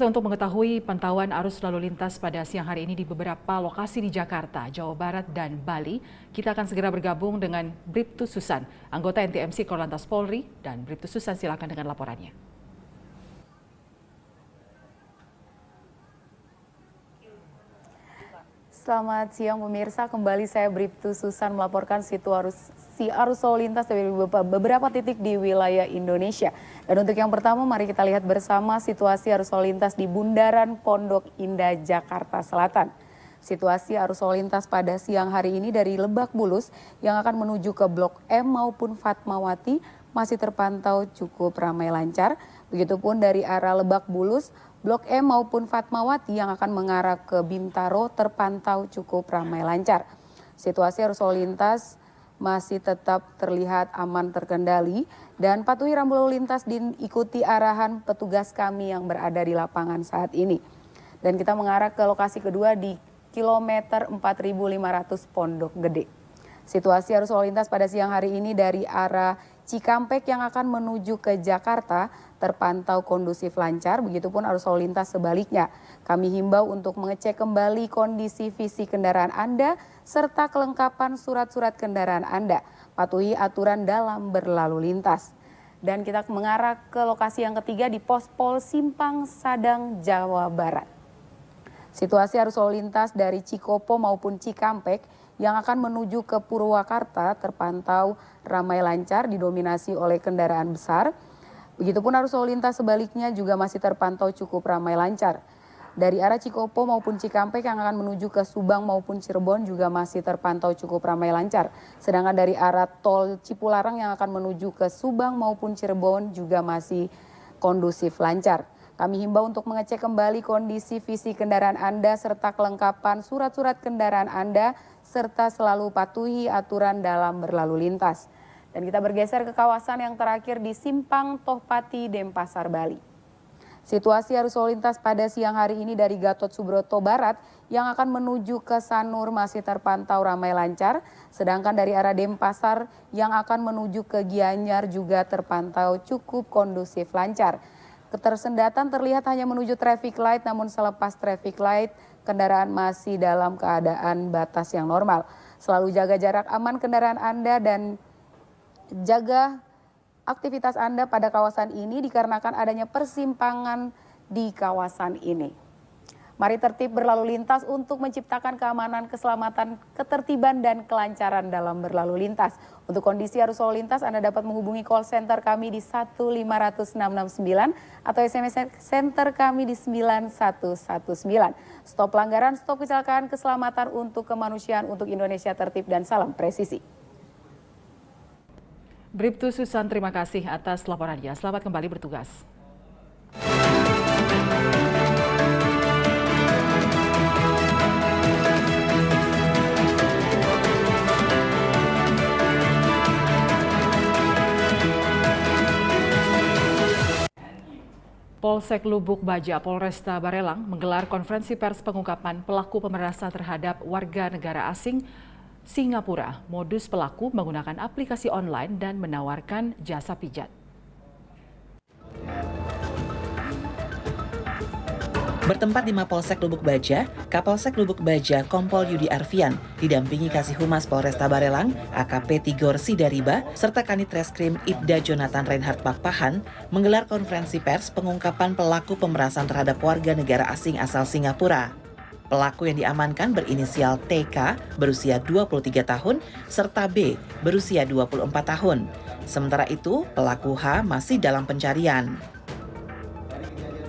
Pemirsa, untuk mengetahui pantauan arus lalu lintas pada siang hari ini di beberapa lokasi di Jakarta, Jawa Barat, dan Bali, kita akan segera bergabung dengan Bribtu Susan, anggota NTMC Korlantas Polri. Dan Bribtu Susan, silakan dengan laporannya. Selamat siang pemirsa, kembali saya Bribtu Susan melaporkan situasi arus lalu lintas dari beberapa titik di wilayah Indonesia. Dan untuk yang pertama, mari kita lihat bersama situasi arus lalu lintas di Bundaran Pondok Indah, Jakarta Selatan. Situasi arus lalu lintas pada siang hari ini dari Lebak Bulus yang akan menuju ke Blok M maupun Fatmawati masih terpantau cukup ramai lancar. Begitupun dari arah Lebak Bulus, Blok M maupun Fatmawati yang akan mengarah ke Bintaro terpantau cukup ramai lancar. Situasi arus lalu lintas masih tetap terlihat aman terkendali dan patuhi rambu lalu lintas diikuti arahan petugas kami yang berada di lapangan saat ini. Dan kita mengarah ke lokasi kedua di kilometer 4500 Pondok Gede. Situasi arus lalu lintas pada siang hari ini dari arah Cikampek yang akan menuju ke Jakarta terpantau kondusif lancar, begitupun arus lalu lintas sebaliknya. Kami himbau untuk mengecek kembali kondisi fisik kendaraan Anda serta kelengkapan surat-surat kendaraan Anda. Patuhi aturan dalam berlalu lintas. Dan kita mengarah ke lokasi yang ketiga di Pos Pol Simpang Sadang, Jawa Barat. Situasi arus lalu lintas dari Cikopo maupun Cikampek yang akan menuju ke Purwakarta terpantau ramai lancar didominasi oleh kendaraan besar. Begitupun arus lalu lintas sebaliknya juga masih terpantau cukup ramai lancar. Dari arah Cikopo maupun Cikampek yang akan menuju ke Subang maupun Cirebon juga masih terpantau cukup ramai lancar. Sedangkan dari arah tol Cipularang yang akan menuju ke Subang maupun Cirebon juga masih kondusif lancar. Kami himbau untuk mengecek kembali kondisi fisik kendaraan Anda serta kelengkapan surat-surat kendaraan Anda serta selalu patuhi aturan dalam berlalu lintas. Dan kita bergeser ke kawasan yang terakhir di Simpang Tohpati, Denpasar, Bali. Situasi arus lalu lintas pada siang hari ini dari Gatot Subroto Barat yang akan menuju ke Sanur masih terpantau ramai lancar. Sedangkan dari arah Denpasar yang akan menuju ke Gianyar juga terpantau cukup kondusif lancar. Ketersendatan terlihat hanya menuju traffic light, namun selepas traffic light kendaraan masih dalam keadaan batas yang normal. Selalu jaga jarak aman kendaraan Anda dan jaga aktivitas Anda pada kawasan ini dikarenakan adanya persimpangan di kawasan ini. Mari tertib berlalu lintas untuk menciptakan keamanan, keselamatan, ketertiban, dan kelancaran dalam berlalu lintas. Untuk kondisi arus lalu lintas, Anda dapat menghubungi call center kami di 1500669 atau SMS center kami di 9119. Stop pelanggaran, stop kecelakaan, keselamatan untuk kemanusiaan, untuk Indonesia tertib, dan salam presisi. Bribtu Susan, terima kasih atas laporannya. Selamat kembali bertugas. Polsek Lubuk Baja, Polresta Barelang menggelar konferensi pers pengungkapan pelaku pemerasan terhadap warga negara asing Singapura. Modus pelaku menggunakan aplikasi online dan menawarkan jasa pijat. Bertempat di Mapolsek Lubuk Baja, Kapolsek Lubuk Baja Kompol Yudi Arfian didampingi Kasih Humas Polresta Barelang, AKP Tigor Sidariba, serta Kanit Reskrim Ibda Jonathan Reinhard Pakpahan menggelar konferensi pers pengungkapan pelaku pemerasan terhadap warga negara asing asal Singapura. Pelaku yang diamankan berinisial TK berusia 23 tahun serta B berusia 24 tahun. Sementara itu, pelaku H masih dalam pencarian.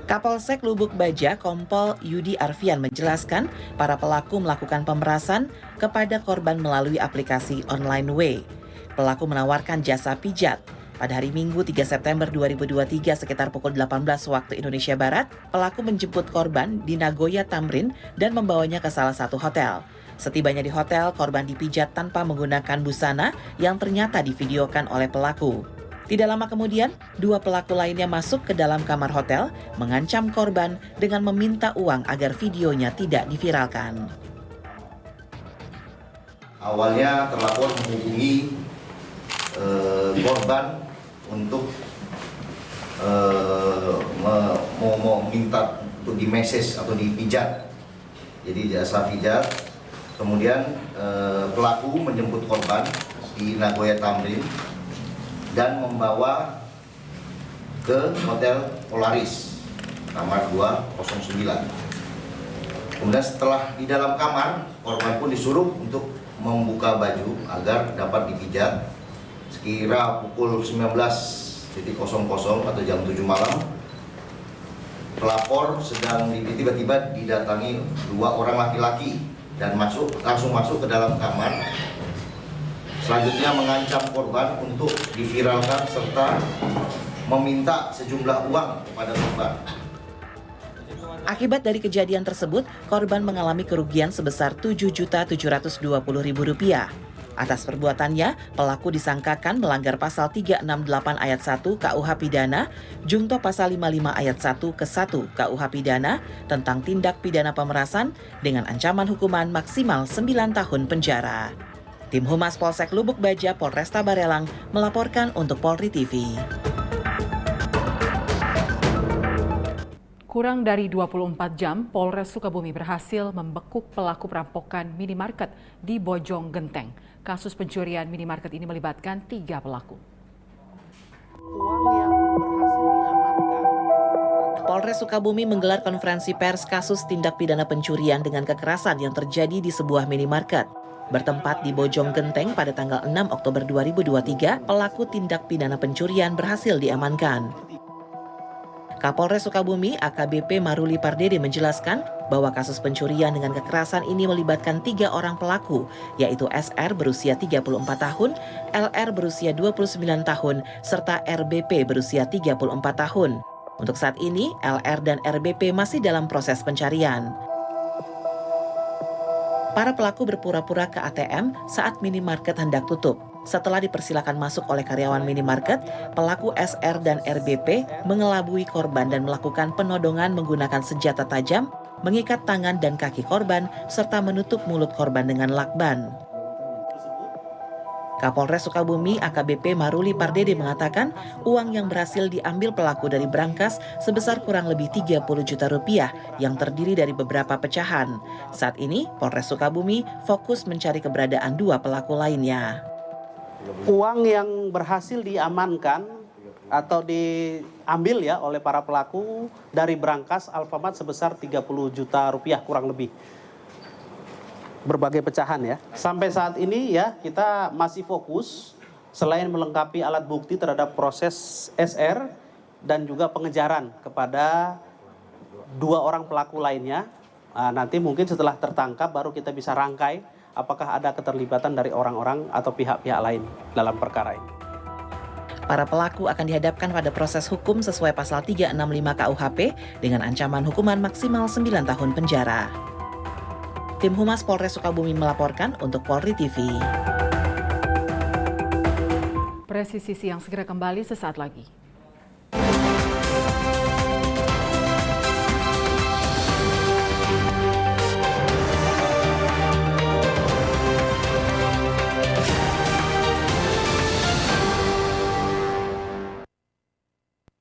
Kapolsek Lubuk Baja Kompol Yudi Arfian menjelaskan para pelaku melakukan pemerasan kepada korban melalui aplikasi online W. Pelaku menawarkan jasa pijat. Pada hari Minggu 3 September 2023 sekitar pukul 18 waktu Indonesia Barat, pelaku menjemput korban di Nagoya Tamrin dan membawanya ke salah satu hotel. Setibanya di hotel, korban dipijat tanpa menggunakan busana yang ternyata divideokan oleh pelaku. Tidak lama kemudian, dua pelaku lainnya masuk ke dalam kamar hotel, mengancam korban dengan meminta uang agar videonya tidak diviralkan. Awalnya terlapor menghubungi korban untuk mau minta untuk di message atau dipijat. Jadi jasa pijat. Kemudian pelaku menjemput korban di Nagoya Tamrin dan membawa ke Hotel Polaris kamar 209. Kemudian setelah di dalam kamar, korban pun disuruh untuk membuka baju agar dapat dipijat. Sekira pukul 19.00 atau jam 7 malam, pelapor sedang tiba-tiba didatangi 2 orang laki-laki dan langsung masuk ke dalam kamar. Selanjutnya mengancam korban untuk diviralkan serta meminta sejumlah uang kepada korban. Akibat dari kejadian tersebut, korban mengalami kerugian sebesar Rp7.720.000. Atas perbuatannya, pelaku disangkakan melanggar pasal 368 ayat 1 KUH Pidana, Jungto pasal 55 ayat 1 ke 1 KUH Pidana tentang tindak pidana pemerasan dengan ancaman hukuman maksimal 9 tahun penjara. Tim Humas Polsek Lubuk Baja Polresta Barelang melaporkan untuk Polri TV. Kurang dari 24 jam, Polres Sukabumi berhasil membekuk pelaku perampokan minimarket di Bojong Genteng. Kasus pencurian minimarket ini melibatkan 3 pelaku. Polres Sukabumi menggelar konferensi pers kasus tindak pidana pencurian dengan kekerasan yang terjadi di sebuah minimarket. Bertempat di Bojong Genteng pada tanggal 6 Oktober 2023, pelaku tindak pidana pencurian berhasil diamankan. Kapolres Sukabumi AKBP Maruli Pardede menjelaskan bahwa kasus pencurian dengan kekerasan ini melibatkan 3 orang pelaku, yaitu SR berusia 34 tahun, LR berusia 29 tahun, serta RBP berusia 34 tahun. Untuk saat ini, LR dan RBP masih dalam proses pencarian. Para pelaku berpura-pura ke ATM saat minimarket hendak tutup. Setelah dipersilakan masuk oleh karyawan minimarket, pelaku SR dan RBP mengelabui korban dan melakukan penodongan menggunakan senjata tajam, mengikat tangan dan kaki korban, serta menutup mulut korban dengan lakban. Kapolres Sukabumi AKBP Maruli Pardede mengatakan uang yang berhasil diambil pelaku dari brankas sebesar kurang lebih 30 juta rupiah yang terdiri dari beberapa pecahan. Saat ini Polres Sukabumi fokus mencari keberadaan 2 pelaku lainnya. Uang yang berhasil diamankan atau diambil ya oleh para pelaku dari brankas Alfamart sebesar 30 juta rupiah kurang lebih. Berbagai pecahan ya. Sampai saat ini ya kita masih fokus selain melengkapi alat bukti terhadap proses SR dan juga pengejaran kepada 2 orang pelaku lainnya. Nanti mungkin setelah tertangkap baru kita bisa rangkai apakah ada keterlibatan dari orang-orang atau pihak-pihak lain dalam perkara ini. Para pelaku akan dihadapkan pada proses hukum sesuai pasal 365 KUHP dengan ancaman hukuman maksimal 9 tahun penjara. Tim Humas Polres Sukabumi melaporkan untuk Polri TV. Presisi Siang segera kembali sesaat lagi.